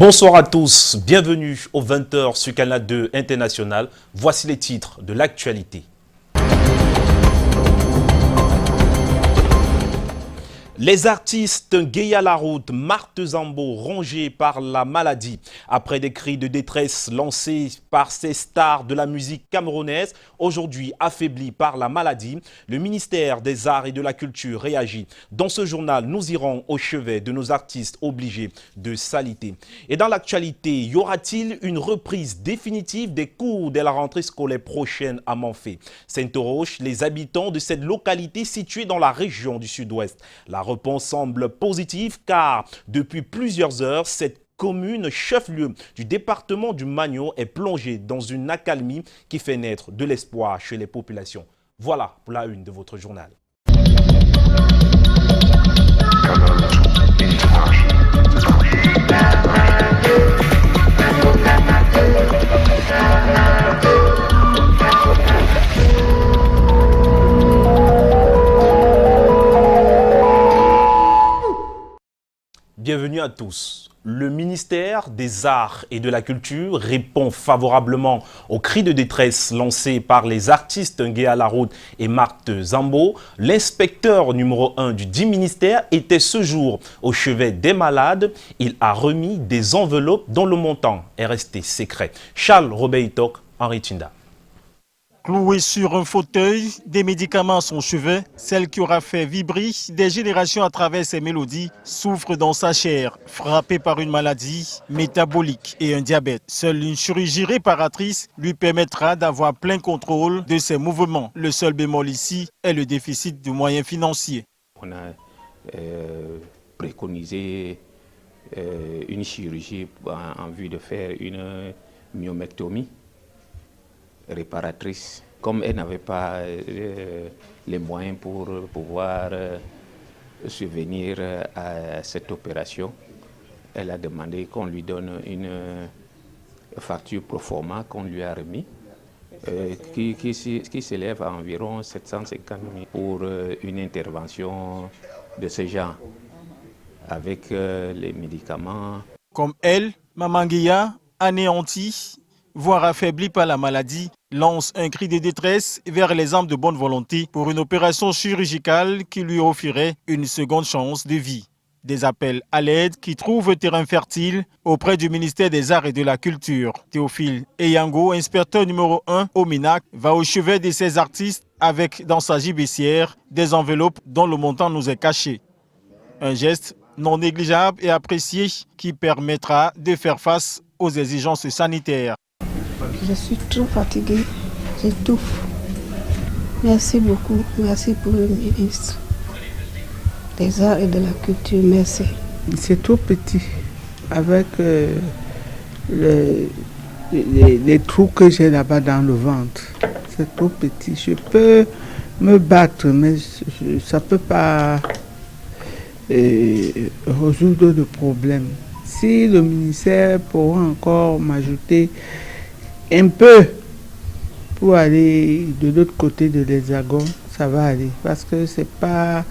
Bonsoir à tous, bienvenue au 20h sur Canal 2 International. Voici les titres de l'actualité. Les artistes Guéa Laroute, Marthe Zambo, rongés par la maladie. Après des cris de détresse lancés par ces stars de la musique camerounaise, aujourd'hui affaiblis par la maladie, le ministère des Arts et de la Culture réagit. Dans ce journal, nous irons au chevet de nos artistes obligés de s'aliter. Et dans l'actualité, y aura-t-il une reprise définitive des cours dès la rentrée scolaire prochaine à Manfé? S'interrogent les habitants de cette localité située dans la région du Sud-Ouest. La réponse semble positive car depuis plusieurs heures, cette commune chef-lieu du département du Magno est plongée dans une accalmie qui fait naître de l'espoir chez les populations. Voilà pour la une de votre journal. Bienvenue à tous. Le ministère des Arts et de la Culture répond favorablement aux cris de détresse lancés par les artistes Guéa Laroute et Marthe Zambo. L'inspecteur numéro 1 du dit ministère était ce jour au chevet des malades. Il a remis des enveloppes dont le montant est resté secret. Charles Robeitok, Henri Tinda. Cloué sur un fauteuil, des médicaments à son chevet, celle qui aura fait vibrer des générations à travers ses mélodies, souffre dans sa chair, frappée par une maladie métabolique et un diabète. Seule une chirurgie réparatrice lui permettra d'avoir plein contrôle de ses mouvements. Le seul bémol ici est le déficit de moyens financiers. On a préconisé une chirurgie en vue de faire une myomectomie réparatrice. Comme elle n'avait pas les moyens pour pouvoir subvenir à cette opération, elle a demandé qu'on lui donne une facture pro forma qu'on lui a remis, qui s'élève à environ 750 000 pour une intervention de ce genre, avec les médicaments. Comme elle, Maman Guéa, anéantie, voire affaibli par la maladie, lance un cri de détresse vers les âmes de bonne volonté pour une opération chirurgicale qui lui offrirait une seconde chance de vie. Des appels à l'aide qui trouvent terrain fertile auprès du ministère des Arts et de la Culture. Théophile Eyango, inspecteur numéro 1 au MINAC, va au chevet de ces artistes avec dans sa gibecière des enveloppes dont le montant nous est caché. Un geste non négligeable et apprécié qui permettra de faire face aux exigences sanitaires. Je suis trop fatiguée, j'étouffe. Merci beaucoup, merci pour le ministre des Arts et de la Culture, merci. C'est trop petit, avec les trous que j'ai là-bas dans le ventre. C'est trop petit. Je peux me battre, mais ça ne peut pas résoudre le problème. Si le ministère pourra encore m'ajouter un peu pour aller de l'autre côté de l'Hexagone, ça va aller. Parce que c'est pas,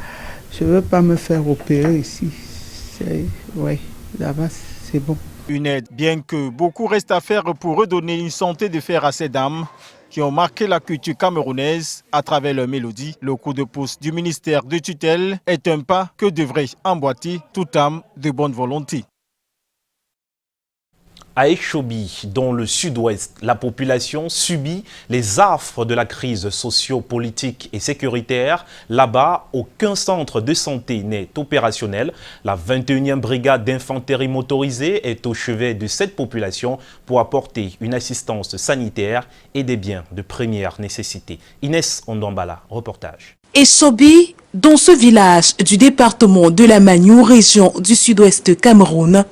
je ne veux pas me faire opérer ici. Ouais, là-bas, c'est bon. Une aide, bien que beaucoup reste à faire pour redonner une santé de fer à ces dames qui ont marqué la culture camerounaise à travers leur mélodie. Le coup de pouce du ministère de tutelle est un pas que devrait emboîter toute âme de bonne volonté. À Echobi, dans le sud-ouest, la population subit les affres de la crise socio-politique et sécuritaire. Là-bas, aucun centre de santé n'est opérationnel. La 21e brigade d'infanterie motorisée est au chevet de cette population pour apporter une assistance sanitaire et des biens de première nécessité. Inès Ondambala, reportage. Echobi, dans ce village du département de la Magno, région du sud-ouest Cameroun,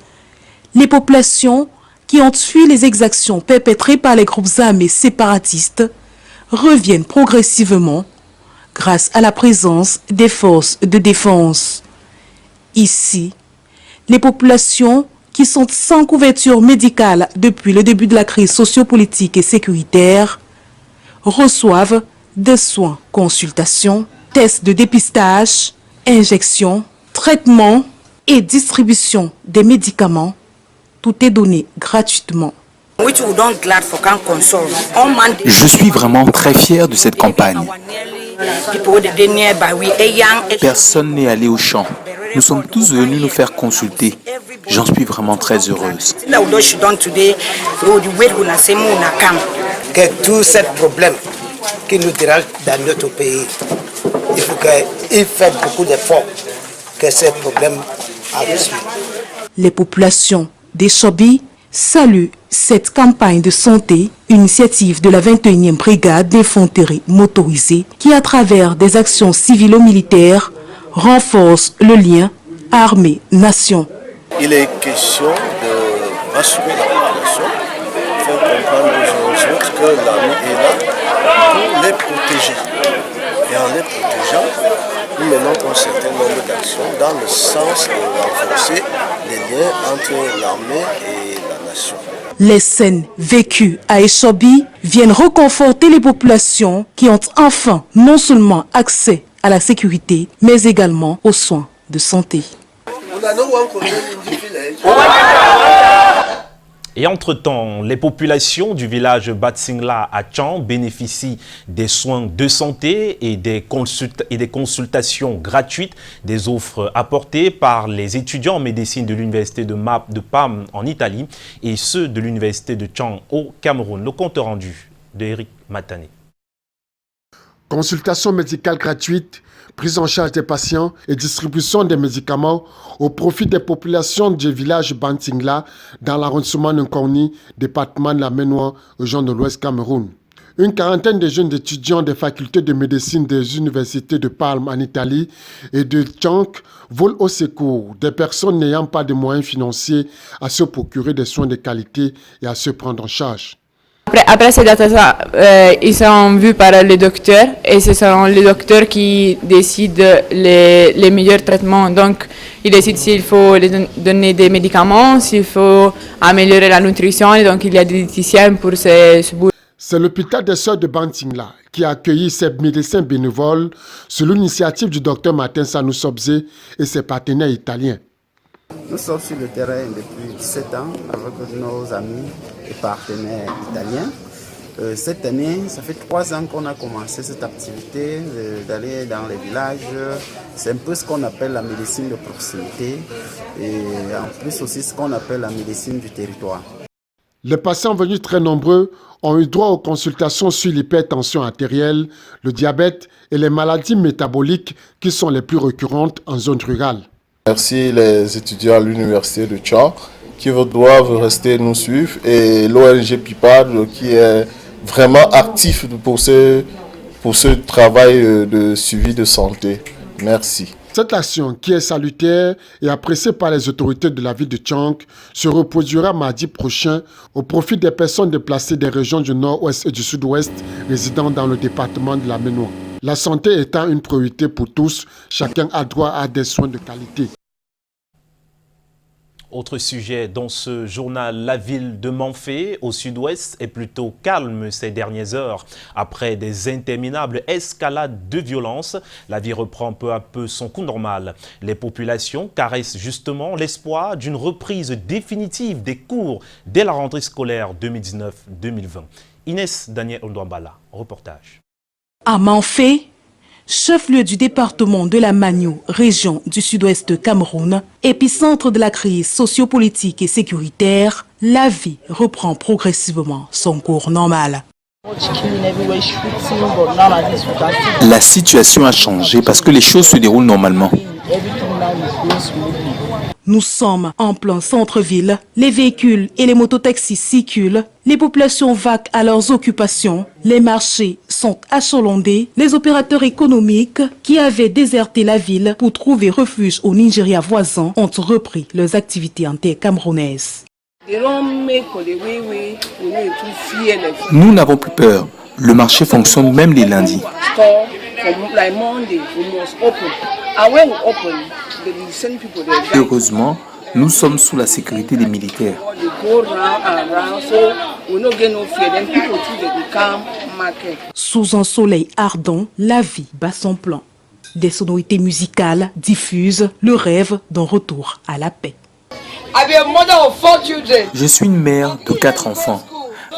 les populations qui ont fui les exactions perpétrées par les groupes armés séparatistes reviennent progressivement grâce à la présence des forces de défense. Ici, les populations qui sont sans couverture médicale depuis le début de la crise sociopolitique et sécuritaire reçoivent des soins, consultations, tests de dépistage, injections, traitements et distribution des médicaments tout est donné gratuitement. Je suis vraiment très fier de cette campagne. Personne n'est allé au champ. Nous sommes tous venus nous faire consulter. J'en suis vraiment très heureuse. Que tous ces problèmes qui nous dérangent dans notre pays, il faut qu'il fasse beaucoup d'efforts que ces problèmes arrivent. Les populations d'Eshobi saluent cette campagne de santé, initiative de la 21e brigade d'infanterie motorisée qui, à travers des actions civilo-militaires, renforce le lien armée-nation. Il est question de rassurer la population, faire comprendre aux autres que l'armée est là pour les protéger. Et en les protégeant, nous menons un certain nombre d'actions dans le sens de renforcer les liens entre l'armée et la nation. Les scènes vécues à Eshobi viennent reconforter les populations qui ont enfin non seulement accès à la sécurité, mais également aux soins de santé. Et entre-temps, les populations du village Batsingla à Tchang bénéficient des soins de santé et des consultations gratuites, des offres apportées par les étudiants en médecine de l'université de Pam en Italie et ceux de l'université de Tchang au Cameroun. Le compte rendu de Eric Matané. Consultation médicale gratuite, prise en charge des patients et distribution des médicaments au profit des populations du village Batsingla dans l'arrondissement de Nkorni, département de la Ménois, région de l'Ouest Cameroun. Une quarantaine de jeunes étudiants des facultés de médecine des universités de Palm en Italie et de Tchang volent au secours des personnes n'ayant pas de moyens financiers à se procurer des soins de qualité et à se prendre en charge. Après ces data, ils sont vus par les docteurs et ce sont les docteurs qui décident les meilleurs traitements. Donc, ils décident s'il faut donner des médicaments, s'il faut améliorer la nutrition. Et donc, il y a des diététiciens pour ce bout. C'est l'hôpital des Sœurs de Batsingla qui a accueilli ces médecins bénévoles sur l'initiative du docteur Martin Sanoussobze et ses partenaires italiens. Nous sommes sur le terrain depuis 17 ans avec nos amis et partenaires italiens. Cette année, ça fait 3 ans qu'on a commencé cette activité d'aller dans les villages. C'est un peu ce qu'on appelle la médecine de proximité et en plus aussi ce qu'on appelle la médecine du territoire. Les patients venus très nombreux ont eu droit aux consultations sur l'hypertension artérielle, le diabète et les maladies métaboliques qui sont les plus récurrentes en zone rurale. Merci les étudiants à l'université de Tchang qui doivent rester nous suivre et l'ONG PIPAD qui est vraiment actif pour ce travail de suivi de santé. Merci. Cette action, qui est salutaire et appréciée par les autorités de la ville de Tchang, se reproduira mardi prochain au profit des personnes déplacées des régions du nord-ouest et du sud-ouest résidant dans le département de la Ménois. La santé étant une priorité pour tous, chacun a droit à des soins de qualité. Autre sujet dans ce journal, la ville de Manfé, au sud-ouest, est plutôt calme ces dernières heures. Après des interminables escalades de violence, la vie reprend peu à peu son cours normal. Les populations caressent justement l'espoir d'une reprise définitive des cours dès la rentrée scolaire 2019-2020. Inès Daniel Ondouambala, reportage. À Manfé, chef-lieu du département de la Magno, région du sud-ouest Cameroun, épicentre de la crise sociopolitique et sécuritaire, la vie reprend progressivement son cours normal. La situation a changé parce que les choses se déroulent normalement. Nous sommes en plein centre-ville. Les véhicules et les mototaxis circulent. Les populations vaquent à leurs occupations. Les marchés sont achalandés. Les opérateurs économiques qui avaient déserté la ville pour trouver refuge au Nigeria voisin ont repris leurs activités en terre camerounaise. Nous n'avons plus peur. Le marché fonctionne même les lundis. Heureusement, nous sommes sous la sécurité des militaires. Sous un soleil ardent, la vie bat son plein. Des sonorités musicales diffusent le rêve d'un retour à la paix. Je suis une mère de 4 enfants.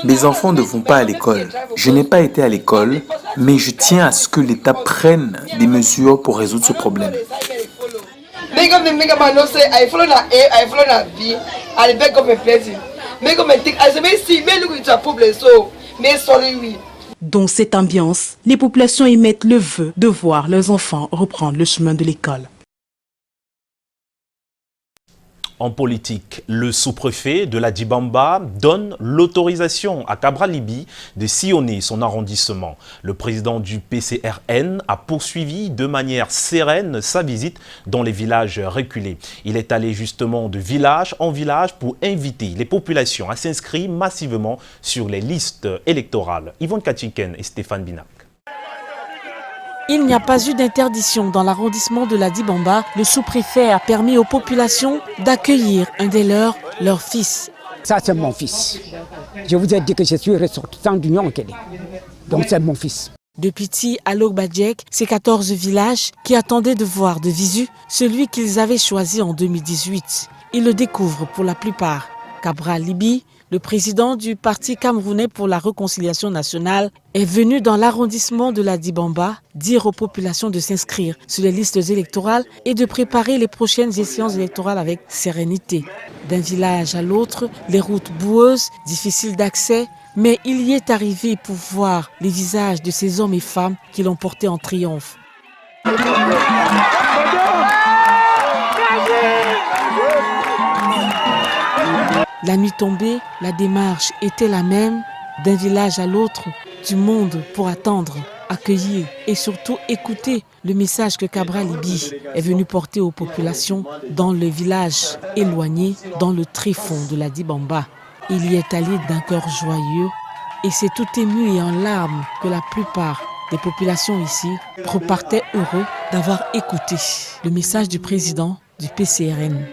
Mes enfants ne vont pas à l'école. Je n'ai pas été à l'école, mais je tiens à ce que l'État prenne des mesures pour résoudre ce problème. Dans cette ambiance, les populations émettent le vœu de voir leurs enfants reprendre le chemin de l'école. En politique, le sous-préfet de la Dibamba donne l'autorisation à Cabral Libye de sillonner son arrondissement. Le président du PCRN a poursuivi de manière sereine sa visite dans les villages reculés. Il est allé justement de village en village pour inviter les populations à s'inscrire massivement sur les listes électorales. Yvonne Kachiken et Stéphane Binac. Il n'y a pas eu d'interdiction dans l'arrondissement de la Dibamba. Le sous-préfet a permis aux populations d'accueillir un des leurs, leur fils. Ça, c'est mon fils. Je vous ai dit que je suis ressortissant d'Union Kélé. Donc, c'est mon fils. De Piti à Logbadjek, ces 14 villages qui attendaient de voir de visu celui qu'ils avaient choisi en 2018. Ils le découvrent pour la plupart. Cabral Libye, le président du Parti camerounais pour la réconciliation nationale, est venu dans l'arrondissement de la Dibamba dire aux populations de s'inscrire sur les listes électorales et de préparer les prochaines échéances électorales avec sérénité. D'un village à l'autre, les routes boueuses, difficiles d'accès, mais il y est arrivé pour voir les visages de ces hommes et femmes qui l'ont porté en triomphe. La nuit tombée, la démarche était la même, d'un village à l'autre, du monde pour attendre, accueillir et surtout écouter le message que Cabral Libye est venu porter aux populations dans le village éloigné, dans le tréfonds de la Dibamba. Il y est allé d'un cœur joyeux et c'est tout ému et en larmes que la plupart des populations ici repartaient heureux d'avoir écouté le message du président du PCRN.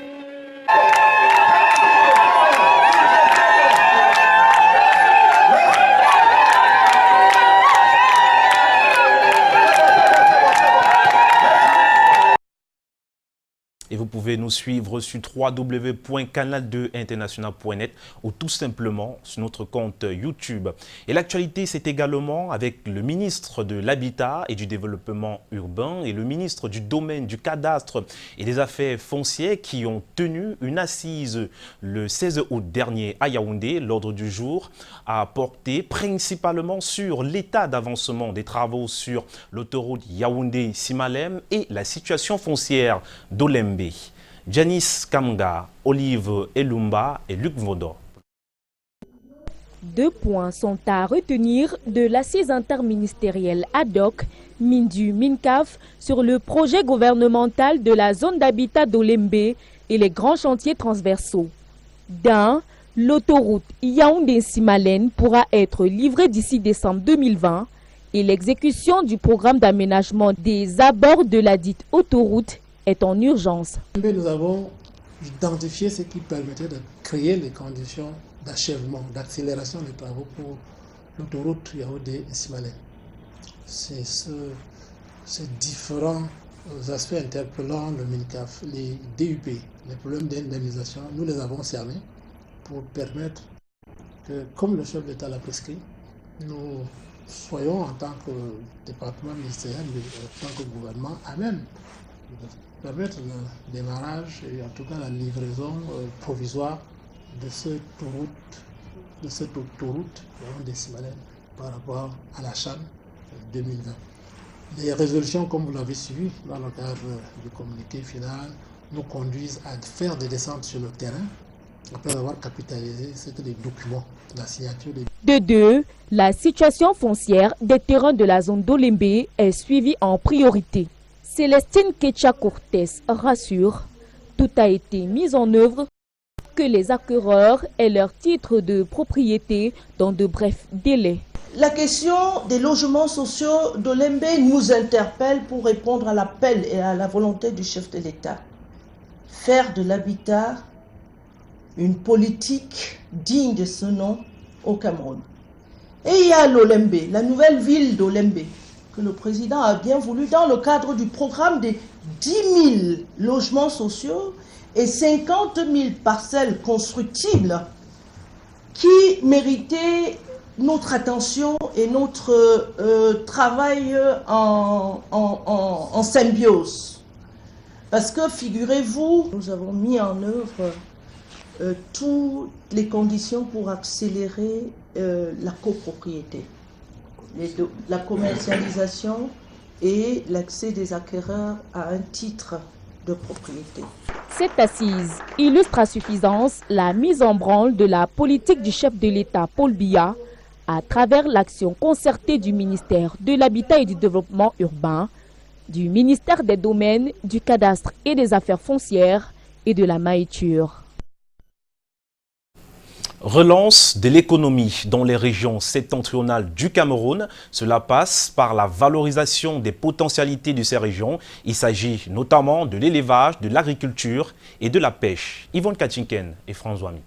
Et vous pouvez nous suivre sur www.canal2international.net ou tout simplement sur notre compte YouTube. Et l'actualité, c'est également avec le ministre de l'Habitat et du Développement urbain et le ministre du Domaine, du Cadastre et des Affaires foncières qui ont tenu une assise le 16 août dernier à Yaoundé. L'ordre du jour a porté principalement sur l'état d'avancement des travaux sur l'autoroute Yaoundé-Simalem et la situation foncière d'Olembe. Janice Kamga, Olive Elumba et Luc Vaudor. 2 points sont à retenir de l'assise interministérielle ad hoc Mindu-Mincaf sur le projet gouvernemental de la zone d'habitat d'Olembe et les grands chantiers transversaux. D'un, l'autoroute Yaoundé-Simalem pourra être livrée d'ici décembre 2020 et l'exécution du programme d'aménagement des abords de la dite autoroute est en urgence. Nous avons identifié ce qui permettait de créer les conditions d'achèvement, d'accélération des travaux pour l'autoroute Yaoundé-Simalem. C'est ces différents aspects interpellant le MINCAF, les DUP, les problèmes d'indemnisation, nous les avons cernés pour permettre que, comme le chef d'État l'a prescrit, nous soyons en tant que département ministériel, en tant que gouvernement, à même de permettre le démarrage et en tout cas la livraison provisoire de cette autoroute des Simalem par rapport à la CHAN 2020. Les résolutions, comme vous l'avez suivi dans le cadre du communiqué final, nous conduisent à faire des descentes sur le terrain après avoir capitalisé les documents, la signature des... De deux, la situation foncière des terrains de la zone d'Olembe est suivie en priorité. Célestine Ketcha-Cortés rassure, tout a été mis en œuvre, que les acquéreurs aient leur titre de propriété dans de brefs délais. La question des logements sociaux d'Olembe nous interpelle pour répondre à l'appel et à la volonté du chef de l'État. Faire de l'habitat une politique digne de ce nom au Cameroun. Et il y a l'Olembe, la nouvelle ville d'Olembe, que le président a bien voulu dans le cadre du programme des 10 000 logements sociaux et 50 000 parcelles constructibles qui méritaient notre attention et notre travail en symbiose. Parce que, figurez-vous, nous avons mis en œuvre toutes les conditions pour accélérer la copropriété, la commercialisation et l'accès des acquéreurs à un titre de propriété. Cette assise illustre à suffisance la mise en branle de la politique du chef de l'État, Paul Biya, à travers l'action concertée du ministère de l'Habitat et du Développement urbain, du ministère des Domaines, du Cadastre et des Affaires foncières et de la Maïture. Relance de l'économie dans les régions septentrionales du Cameroun. Cela passe par la valorisation des potentialités de ces régions. Il s'agit notamment de l'élevage, de l'agriculture et de la pêche. Yvonne Kachinken et François Mi.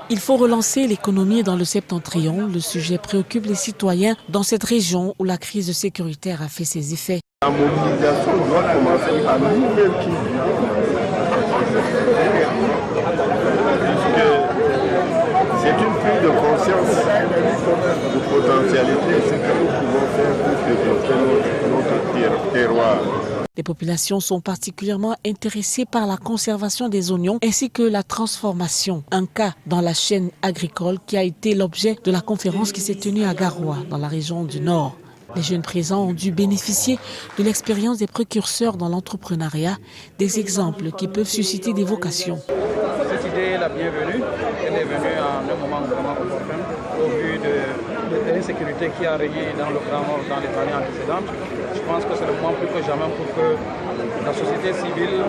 Il faut relancer l'économie dans le septentrion. Le sujet préoccupe les citoyens dans cette région où la crise sécuritaire a fait ses effets. La mobilisation doit commencer à nouvelle qui c'est une prise de conscience de potentialité, ce que nous pouvons faire pour développer notre terroir. Les populations sont particulièrement intéressées par la conservation des oignons ainsi que la transformation, un cas dans la chaîne agricole qui a été l'objet de la conférence qui s'est tenue à Garoua, dans la région du Nord. Les jeunes présents ont dû bénéficier de l'expérience des précurseurs dans l'entrepreneuriat, des exemples qui peuvent susciter des vocations. Cette idée est la bienvenue, elle est venue à un moment vraiment opportun au vu de l'insécurité qui a régné dans le Grand Nord dans les années antécédentes. Je pense que c'est le moment plus que jamais pour que la société civile,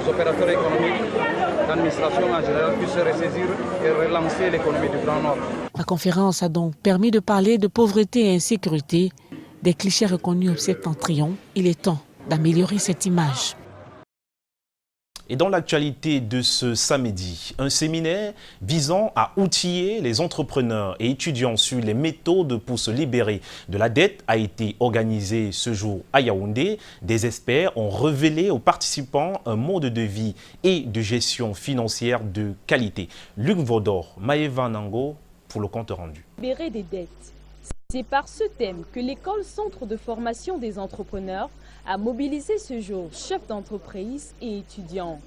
les opérateurs économiques, l'administration en général puissent se ressaisir et relancer l'économie du Grand Nord. La conférence a donc permis de parler de pauvreté et insécurité, des clichés reconnus au septentrion. Il est temps d'améliorer cette image. Et dans l'actualité de ce samedi, un séminaire visant à outiller les entrepreneurs et étudiants sur les méthodes pour se libérer de la dette a été organisé ce jour à Yaoundé. Des experts ont révélé aux participants un mode de vie et de gestion financière de qualité. Luc Vaudor, Maëva Nango pour le compte rendu. Libérer des dettes. C'est par ce thème que l'école Centre de formation des entrepreneurs a mobilisé ce jour chefs d'entreprise et étudiants.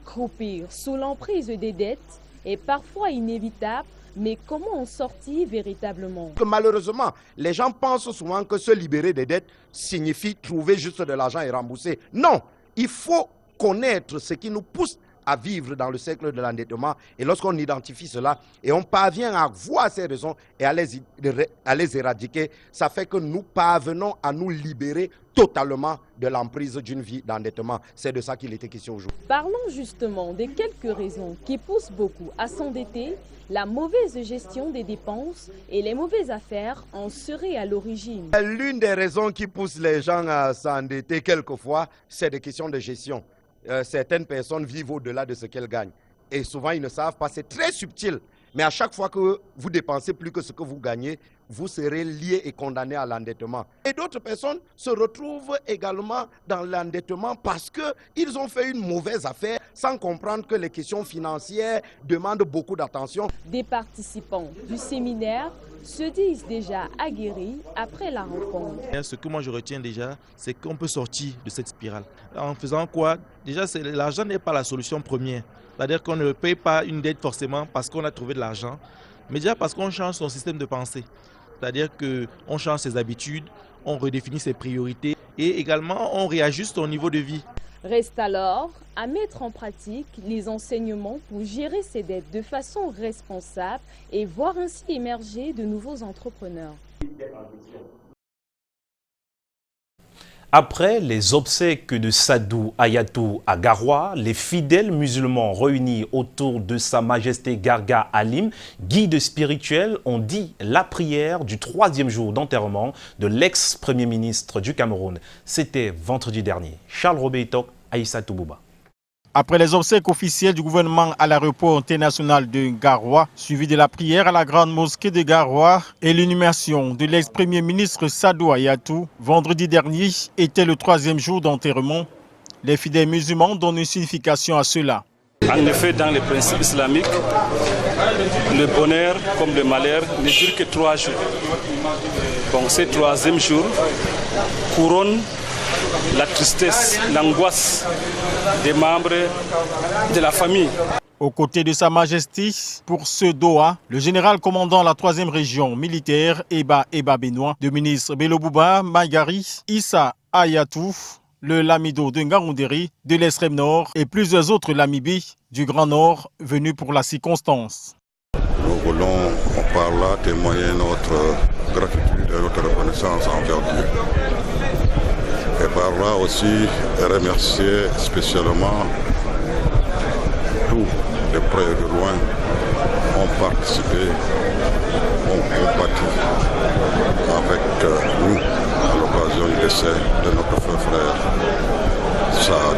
Croupir sous l'emprise des dettes est parfois inévitable, mais comment en sortir véritablement? Malheureusement, les gens pensent souvent que se libérer des dettes signifie trouver juste de l'argent et rembourser. Non, il faut connaître ce qui nous pousse à vivre dans le cercle de l'endettement. Et lorsqu'on identifie cela et on parvient à voir ces raisons et à les éradiquer, ça fait que nous parvenons à nous libérer totalement de l'emprise d'une vie d'endettement. C'est de ça qu'il était question aujourd'hui. Parlons justement des quelques raisons qui poussent beaucoup à s'endetter. La mauvaise gestion des dépenses et les mauvaises affaires en seraient à l'origine. L'une des raisons qui pousse les gens à s'endetter quelquefois, c'est des questions de gestion. Certaines personnes vivent au-delà de ce qu'elles gagnent. Et souvent, ils ne savent pas. C'est très subtil. Mais à chaque fois que vous dépensez plus que ce que vous gagnez, vous serez lié et condamné à l'endettement. Et d'autres personnes se retrouvent également dans l'endettement parce qu'ils ont fait une mauvaise affaire sans comprendre que les questions financières demandent beaucoup d'attention. Des participants du séminaire se disent déjà aguerris après la rencontre. Ce que moi je retiens déjà, c'est qu'on peut sortir de cette spirale. En faisant quoi? Déjà, l'argent n'est pas la solution première. C'est-à-dire qu'on ne paye pas une dette forcément parce qu'on a trouvé de l'argent, mais déjà parce qu'on change son système de pensée. C'est-à-dire qu'on change ses habitudes, on redéfinit ses priorités et également on réajuste son niveau de vie. Reste alors à mettre en pratique les enseignements pour gérer ses dettes de façon responsable et voir ainsi émerger de nouveaux entrepreneurs. Après les obsèques de Sadou Ayatou à Garoua, les fidèles musulmans réunis autour de Sa Majesté Garga Halim, guide spirituel, ont dit la prière du 3e jour d'enterrement de l'ex-premier ministre du Cameroun. C'était vendredi dernier. Charles Robeitok, Aïssa Toubouba. Après les obsèques officielles du gouvernement à l'aéroport international de Garoua, suivi de la prière à la grande mosquée de Garoua et l'inhumation de l'ex-premier ministre Sadou Ayatou, vendredi dernier était le 3e jour d'enterrement. Les fidèles musulmans donnent une signification à cela. En effet, dans les principes islamiques, le bonheur comme le malheur ne dure que 3 jours. Donc ce 3e jour couronne la tristesse, l'angoisse des membres de la famille. Aux côtés de Sa Majesté, pour ce Doha, le général commandant la 3e région militaire, Eba Benoît, le ministre Belobouba Magari, Issa Ayatou, le Lamido de Ngaoundéry, de l'extrême nord et plusieurs autres Lamibis du Grand Nord venus pour la circonstance. Nous voulons, par là, témoigner notre gratitude et notre reconnaissance envers Dieu. Et par là aussi remercier spécialement tous de près et de loin ont participé, ont combattu avec nous à l'occasion du décès de notre frère Saad.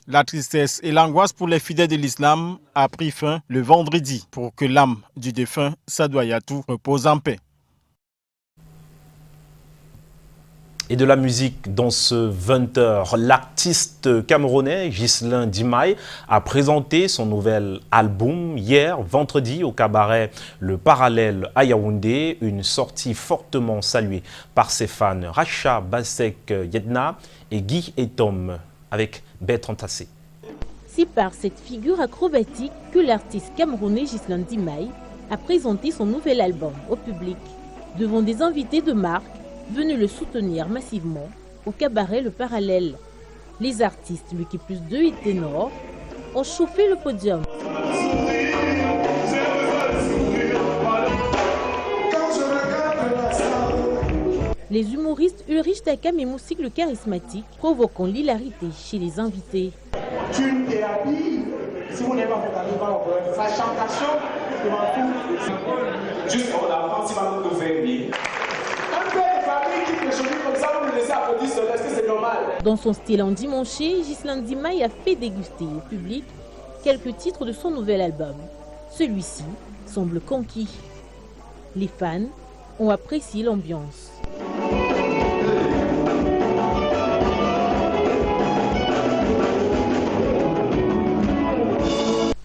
La tristesse et l'angoisse pour les fidèles de l'islam a pris fin le vendredi pour que l'âme du défunt Sadou Ayatou repose en paix. Et de la musique dans ce 20h, l'artiste camerounais Ghislain Dimaye a présenté son nouvel album hier, vendredi, au cabaret Le Parallèle à Yaoundé, une sortie fortement saluée par ses fans Racha Basek Yedna et Guy et Tom avec Bertrand Tassé. C'est par cette figure acrobatique que l'artiste camerounais Ghislain Dimaye a présenté son nouvel album au public, devant des invités de marque venus le soutenir massivement au cabaret Le Parallèle. Les artistes, Lucky Plus 2 et Ténor, ont chauffé le podium. Les humoristes Ulrich Takam et Moussik le charismatique provoquant l'hilarité chez les invités. Thune et habille, si vous n'avez pas fait sa chantation, juste on avance, il va nous faire rire. Dans son style endimanché, Ghislain Dimaye a fait déguster au public quelques titres de son nouvel album. Celui-ci semble conquis. Les fans ont apprécié l'ambiance.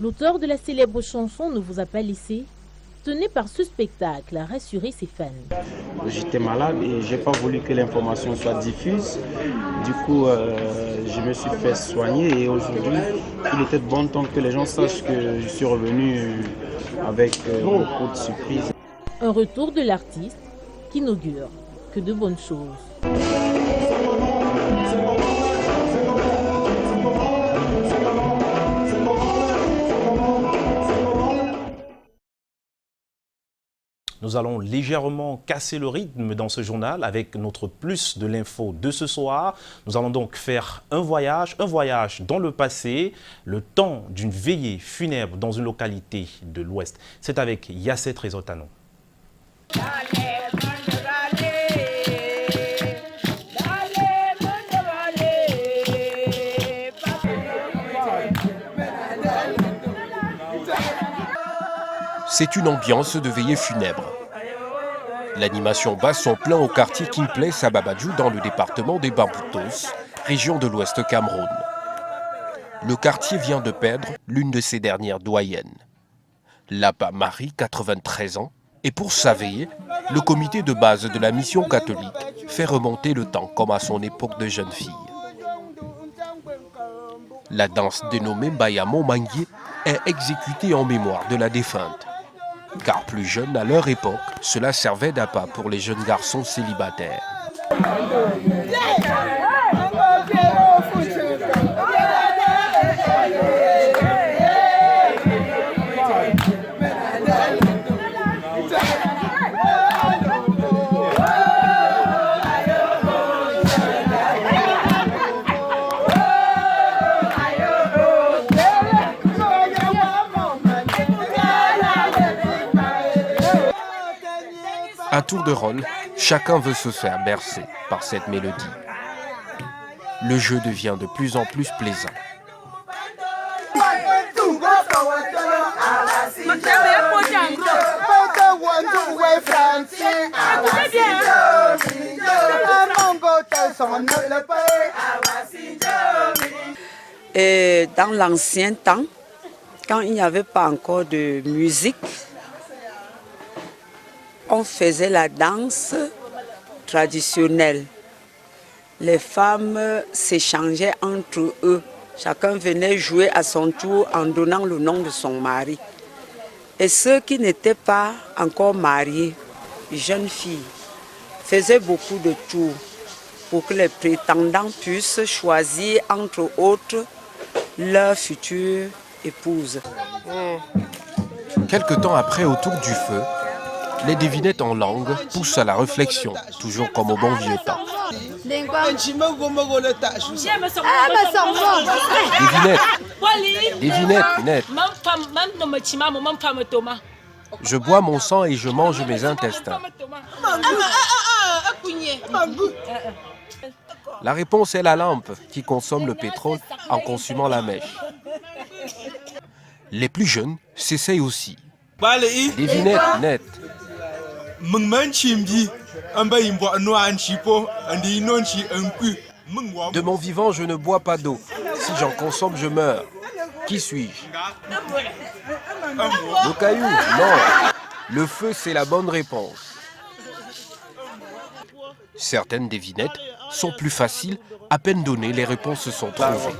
L'auteur de la célèbre chanson Ne vous a pas laissé tenait par ce spectacle à rassurer ses fans. J'étais malade et j'ai pas voulu que l'information soit diffuse. Du coup, je me suis fait soigner et aujourd'hui, il était de bon temps que les gens sachent que je suis revenu avec beaucoup de surprises. Un retour de l'artiste qui n'augure que de bonnes choses. Nous allons légèrement casser le rythme dans ce journal avec notre plus de l'info de ce soir. Nous allons donc faire un voyage dans le passé, le temps d'une veillée funèbre dans une localité de l'Ouest. C'est avec Yassé Trésotano. C'est une ambiance de veillée funèbre. L'animation bat son plein au quartier King Place à Babadjou dans le département des Bamboutos, région de l'Ouest Cameroun. Le quartier vient de perdre l'une de ses dernières doyennes. Lapa Marie, 93 ans, et pour sa veillée, le comité de base de la mission catholique fait remonter le temps comme à son époque de jeune fille. La danse dénommée Bayamo Mangué est exécutée en mémoire de la défunte. Car plus jeune, à leur époque, cela servait d'appât pour les jeunes garçons célibataires. À tour de rôle, chacun veut se faire bercer par cette mélodie. Le jeu devient de plus en plus plaisant. Et dans l'ancien temps, quand il n'y avait pas encore de musique, on faisait la danse traditionnelle. Les femmes s'échangeaient entre eux. Chacun venait jouer à son tour en donnant le nom de son mari. Et ceux qui n'étaient pas encore mariés, jeunes filles, faisaient beaucoup de tours pour que les prétendants puissent choisir entre autres leur future épouse. Quelque temps après, autour du feu, les devinettes en langue poussent à la réflexion, toujours comme au bon vieux temps. Devinettes, net. Je bois mon sang et je mange mes intestins. La réponse est la lampe qui consomme le pétrole en consumant la mèche. Les plus jeunes s'essayent aussi. Devinettes, net. De mon vivant, je ne bois pas d'eau. Si j'en consomme, je meurs. Qui suis-je? Le caillou? Non. Le feu, c'est la bonne réponse. Certaines devinettes sont plus faciles, à peine données, les réponses sont trouvées.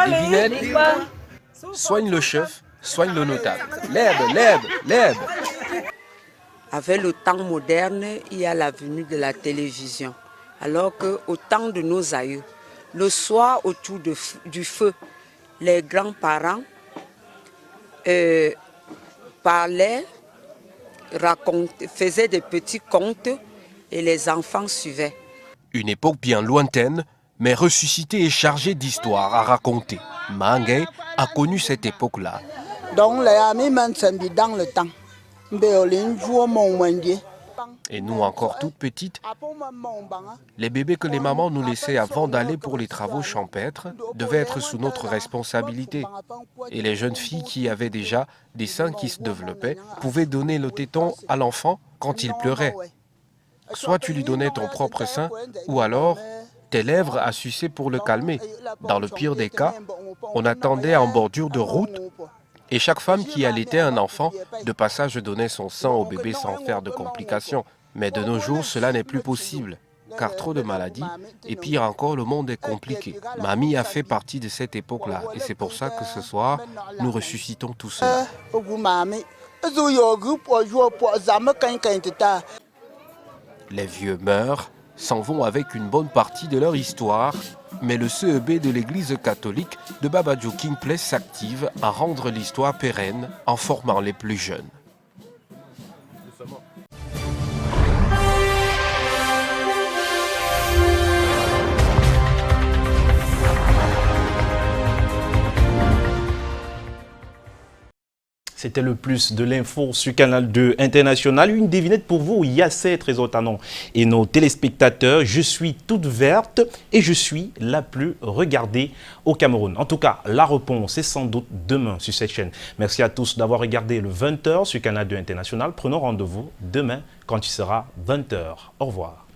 Devinettes. Soigne le chef, soigne le notable. L'herbe. Avec le temps moderne, il y a la venue de la télévision. Alors qu'au temps de nos aïeux, le soir autour du feu, les grands-parents parlaient, faisaient des petits contes et les enfants suivaient. Une époque bien lointaine, mais ressuscitée et chargée d'histoires à raconter. Mangé a connu cette époque-là. Donc les amis m'ont dans le temps. Et nous, encore toutes petites, les bébés que les mamans nous laissaient avant d'aller pour les travaux champêtres devaient être sous notre responsabilité. Et les jeunes filles qui avaient déjà des seins qui se développaient pouvaient donner le téton à l'enfant quand il pleurait. Soit tu lui donnais ton propre sein, ou alors tes lèvres à sucer pour le calmer. Dans le pire des cas, on attendait en bordure de route. Et chaque femme qui allaitait un enfant, de passage donnait son sang au bébé sans faire de complications. Mais de nos jours, cela n'est plus possible, car trop de maladies, et pire encore, le monde est compliqué. Mamie a fait partie de cette époque-là, et c'est pour ça que ce soir, nous ressuscitons tout cela. Les vieux meurent, s'en vont avec une bonne partie de leur histoire, mais le CEB de l'église catholique de Babadjou King Place s'active à rendre l'histoire pérenne en formant les plus jeunes. C'était le plus de l'info sur Canal 2 International. Une devinette pour vous, Yassé Trésotanon et nos téléspectateurs. Je suis toute verte et je suis la plus regardée au Cameroun. En tout cas, la réponse est sans doute demain sur cette chaîne. Merci à tous d'avoir regardé le 20h sur Canal 2 International. Prenons rendez-vous demain quand il sera 20h. Au revoir.